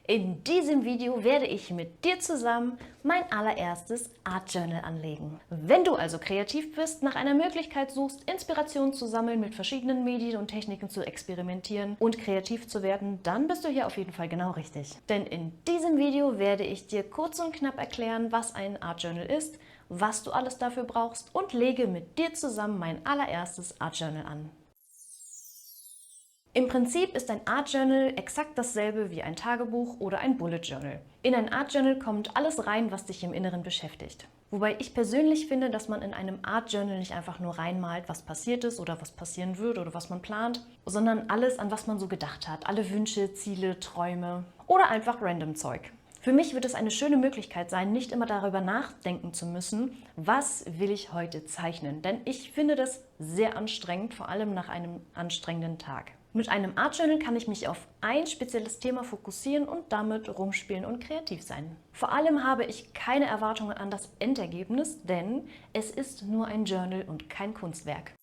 In diesem Video werde ich mit dir zusammen mein allererstes Art Journal anlegen. Wenn du also kreativ bist, nach einer Möglichkeit suchst, Inspiration zu sammeln, mit verschiedenen Medien und Techniken zu experimentieren und kreativ zu werden, dann bist du hier auf jeden Fall genau richtig. Denn in diesem Video werde ich dir kurz und knapp erklären, was ein Art Journal ist, was du alles dafür brauchst und lege mit dir zusammen mein allererstes Art Journal an. Im Prinzip ist ein Art Journal exakt dasselbe wie ein Tagebuch oder ein Bullet Journal. In ein Art Journal kommt alles rein, was dich im Inneren beschäftigt. Wobei ich persönlich finde, dass man in einem Art Journal nicht einfach nur reinmalt, was passiert ist oder was passieren wird oder was man plant, sondern alles, an was man so gedacht hat. Alle Wünsche, Ziele, Träume oder einfach random Zeug. Für mich wird es eine schöne Möglichkeit sein, nicht immer darüber nachdenken zu müssen, was will ich heute zeichnen. Denn ich finde das sehr anstrengend, vor allem nach einem anstrengenden Tag. Mit einem Art Journal kann ich mich auf ein spezielles Thema fokussieren und damit rumspielen und kreativ sein. Vor allem habe ich keine Erwartungen an das Endergebnis, denn es ist nur ein Journal und kein Kunstwerk.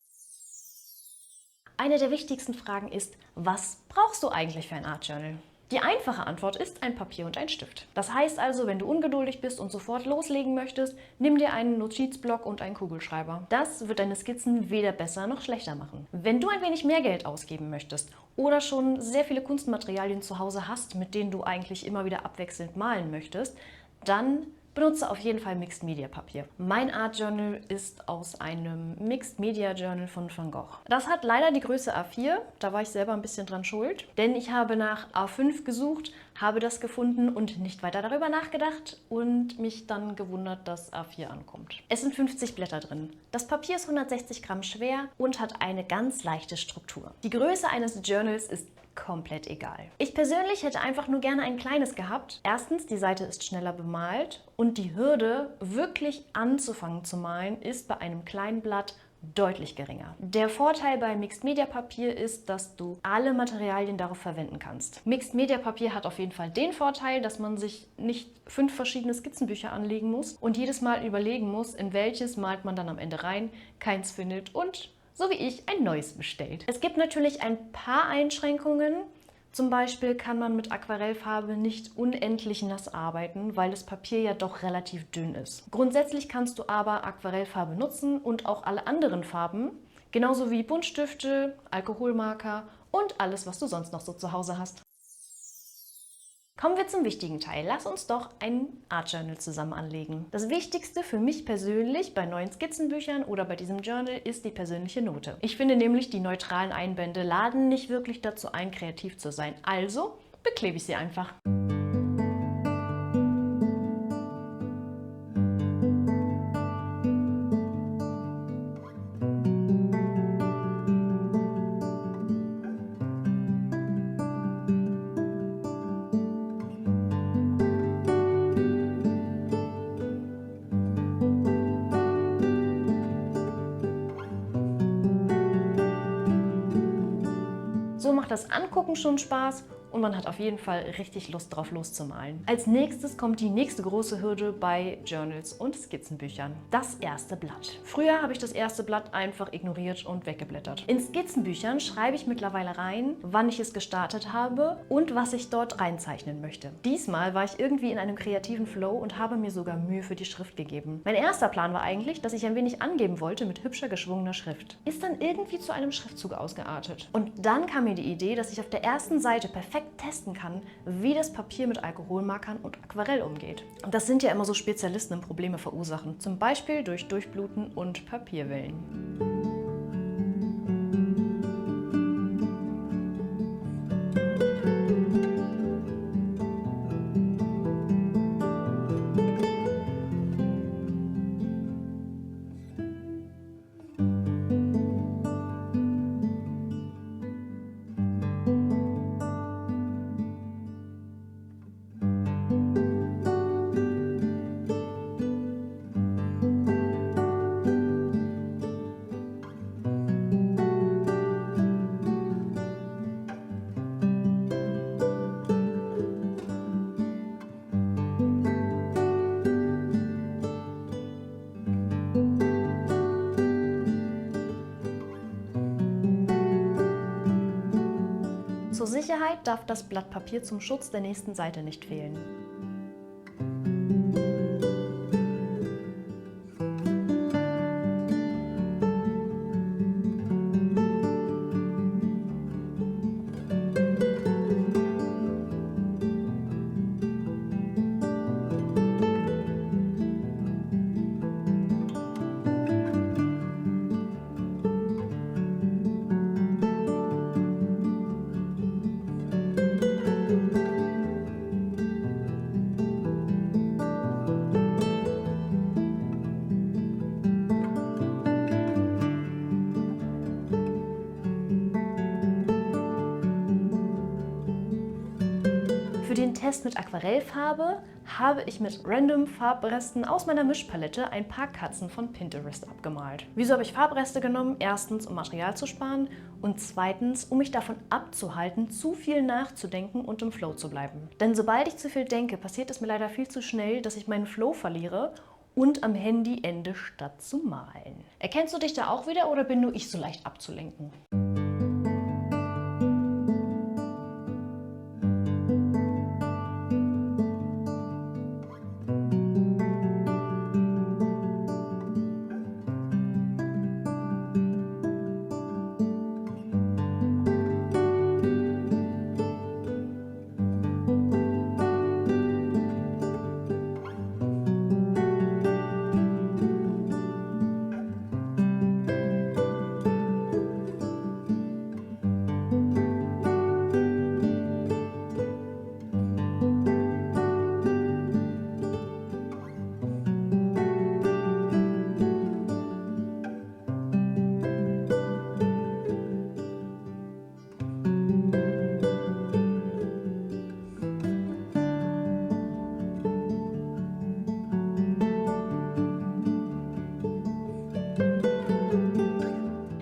Eine der wichtigsten Fragen ist, was brauchst du eigentlich für ein Art Journal? Die einfache Antwort ist ein Papier und ein Stift. Das heißt also, wenn du ungeduldig bist und sofort loslegen möchtest, nimm dir einen Notizblock und einen Kugelschreiber. Das wird deine Skizzen weder besser noch schlechter machen. Wenn du ein wenig mehr Geld ausgeben möchtest oder schon sehr viele Kunstmaterialien zu Hause hast, mit denen du eigentlich immer wieder abwechselnd malen möchtest, dann benutze auf jeden Fall Mixed Media Papier. Mein Art Journal ist aus einem Mixed Media Journal von Van Gogh. Das hat leider die Größe A4, da war ich selber ein bisschen dran schuld, denn ich habe nach A5 gesucht, habe das gefunden und nicht weiter darüber nachgedacht und mich dann gewundert, dass A4 ankommt. Es sind 50 Blätter drin. Das Papier ist 160 Gramm schwer und hat eine ganz leichte Struktur. Die Größe eines Journals ist komplett egal. Ich persönlich hätte einfach nur gerne ein kleines gehabt. Erstens, die Seite ist schneller bemalt und die Hürde, wirklich anzufangen zu malen, ist bei einem kleinen Blatt deutlich geringer. Der Vorteil bei Mixed Media Papier ist, dass du alle Materialien darauf verwenden kannst. Mixed Media Papier hat auf jeden Fall den Vorteil, dass man sich nicht 5 verschiedene Skizzenbücher anlegen muss und jedes Mal überlegen muss, in welches malt man dann am Ende rein, keins findet und so wie ich ein neues bestellt. Es gibt natürlich ein paar Einschränkungen. Zum Beispiel kann man mit Aquarellfarbe nicht unendlich nass arbeiten, weil das Papier ja doch relativ dünn ist. Grundsätzlich kannst du aber Aquarellfarbe nutzen und auch alle anderen Farben, genauso wie Buntstifte, Alkoholmarker und alles, was du sonst noch so zu Hause hast. Kommen wir zum wichtigen Teil. Lass uns doch ein Art Journal zusammen anlegen. Das Wichtigste für mich persönlich bei neuen Skizzenbüchern oder bei diesem Journal ist die persönliche Note. Ich finde nämlich, die neutralen Einbände laden nicht wirklich dazu ein, kreativ zu sein. Also beklebe ich sie einfach. So macht das Angucken schon Spaß und man hat auf jeden Fall richtig Lust drauf loszumalen. Als nächstes kommt die nächste große Hürde bei Journals und Skizzenbüchern. Das erste Blatt. Früher habe ich das erste Blatt einfach ignoriert und weggeblättert. In Skizzenbüchern schreibe ich mittlerweile rein, wann ich es gestartet habe und was ich dort reinzeichnen möchte. Diesmal war ich irgendwie in einem kreativen Flow und habe mir sogar Mühe für die Schrift gegeben. Mein erster Plan war eigentlich, dass ich ein wenig angeben wollte mit hübscher geschwungener Schrift. Ist dann irgendwie zu einem Schriftzug ausgeartet. Und dann kam mir die Idee, dass ich auf der ersten Seite perfekt testen kann, wie das Papier mit Alkoholmarkern und Aquarell umgeht. Und das sind ja immer so Spezialisten, die Probleme verursachen. Zum Beispiel durch Durchbluten und Papierwellen. Zur Sicherheit darf das Blatt Papier zum Schutz der nächsten Seite nicht fehlen. Für den Test mit Aquarellfarbe habe ich mit random Farbresten aus meiner Mischpalette ein paar Katzen von Pinterest abgemalt. Wieso habe ich Farbreste genommen? Erstens, um Material zu sparen und zweitens, um mich davon abzuhalten, zu viel nachzudenken und im Flow zu bleiben. Denn sobald ich zu viel denke, passiert es mir leider viel zu schnell, dass ich meinen Flow verliere und am Handy ende, statt zu malen. Erkennst du dich da auch wieder oder bin nur ich so leicht abzulenken?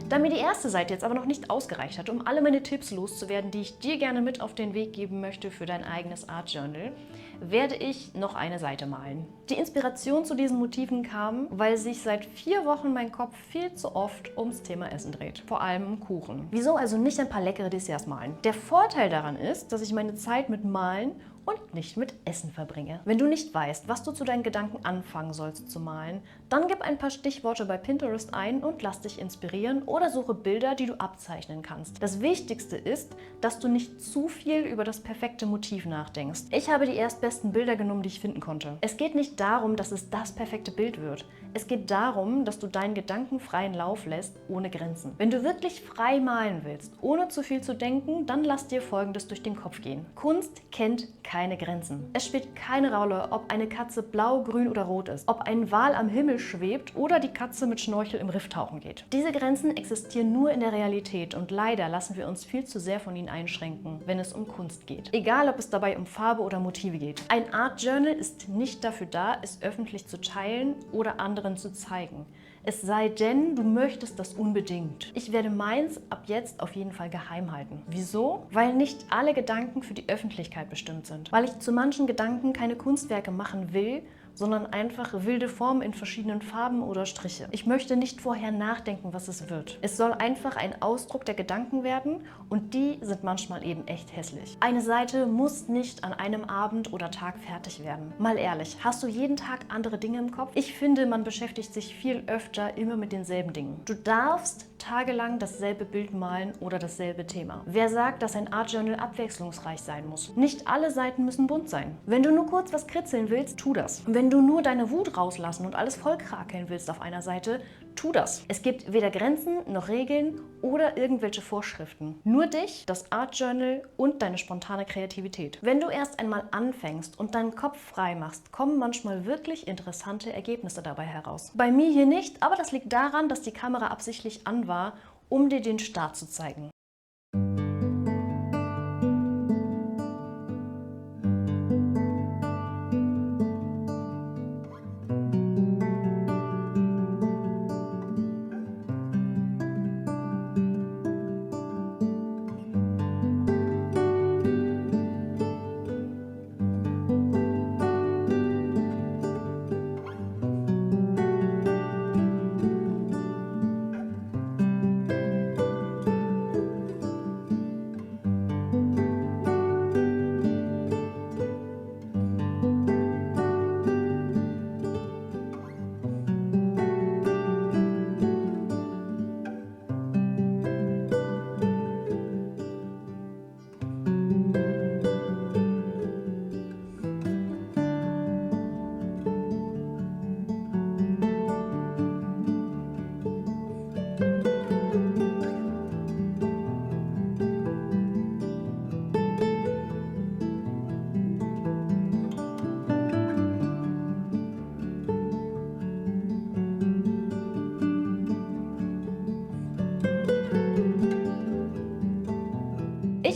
Da mir die erste Seite jetzt aber noch nicht ausgereicht hat, um alle meine Tipps loszuwerden, die ich dir gerne mit auf den Weg geben möchte für dein eigenes Art Journal, werde ich noch eine Seite malen. Die Inspiration zu diesen Motiven kam, weil sich seit 4 Wochen mein Kopf viel zu oft ums Thema Essen dreht. Vor allem um Kuchen. Wieso also nicht ein paar leckere Desserts malen? Der Vorteil daran ist, dass ich meine Zeit mit Malen und nicht mit Essen verbringe. Wenn du nicht weißt, was du zu deinen Gedanken anfangen sollst zu malen, dann gib ein paar Stichworte bei Pinterest ein und lass dich inspirieren oder suche Bilder, die du abzeichnen kannst. Das Wichtigste ist, dass du nicht zu viel über das perfekte Motiv nachdenkst. Ich habe die erstbesten Bilder genommen, die ich finden konnte. Es geht nicht darum, dass es das perfekte Bild wird. Es geht darum, dass du deinen Gedanken freien Lauf lässt, ohne Grenzen. Wenn du wirklich frei malen willst, ohne zu viel zu denken, dann lass dir Folgendes durch den Kopf gehen. Kunst kennt keine Grenzen. Es spielt keine Rolle, ob eine Katze blau, grün oder rot ist, ob ein Wal am Himmel schwebt oder die Katze mit Schnorchel im Riff tauchen geht. Diese Grenzen existieren nur in der Realität und leider lassen wir uns viel zu sehr von ihnen einschränken, wenn es um Kunst geht. Egal, ob es dabei um Farbe oder Motive geht. Ein Art Journal ist nicht dafür da, es öffentlich zu teilen oder anderen zu zeigen. Es sei denn, du möchtest das unbedingt. Ich werde meins ab jetzt auf jeden Fall geheim halten. Wieso? Weil nicht alle Gedanken für die Öffentlichkeit bestimmt sind. Weil ich zu manchen Gedanken keine Kunstwerke machen will, sondern einfach wilde Formen in verschiedenen Farben oder Striche. Ich möchte nicht vorher nachdenken, was es wird. Es soll einfach ein Ausdruck der Gedanken werden und die sind manchmal eben echt hässlich. Eine Seite muss nicht an einem Abend oder Tag fertig werden. Mal ehrlich, hast du jeden Tag andere Dinge im Kopf? Ich finde, man beschäftigt sich viel öfter immer mit denselben Dingen. Du darfst tagelang dasselbe Bild malen oder dasselbe Thema. Wer sagt, dass ein Art Journal abwechslungsreich sein muss? Nicht alle Seiten müssen bunt sein. Wenn du nur kurz was kritzeln willst, tu das. Wenn du nur deine Wut rauslassen und alles vollkrakeln willst auf einer Seite, tu das. Es gibt weder Grenzen noch Regeln oder irgendwelche Vorschriften. Nur dich, das Art Journal und deine spontane Kreativität. Wenn du erst einmal anfängst und deinen Kopf frei machst, kommen manchmal wirklich interessante Ergebnisse dabei heraus. Bei mir hier nicht, aber das liegt daran, dass die Kamera absichtlich an war, um dir den Start zu zeigen.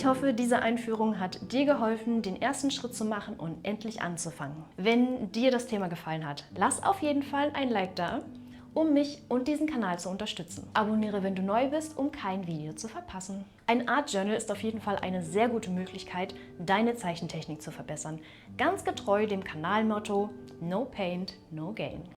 Ich hoffe, diese Einführung hat dir geholfen, den ersten Schritt zu machen und endlich anzufangen. Wenn dir das Thema gefallen hat, lass auf jeden Fall ein Like da, um mich und diesen Kanal zu unterstützen. Abonniere, wenn du neu bist, um kein Video zu verpassen. Ein Art Journal ist auf jeden Fall eine sehr gute Möglichkeit, deine Zeichentechnik zu verbessern. Ganz getreu dem Kanalmotto No Paint, No Gain.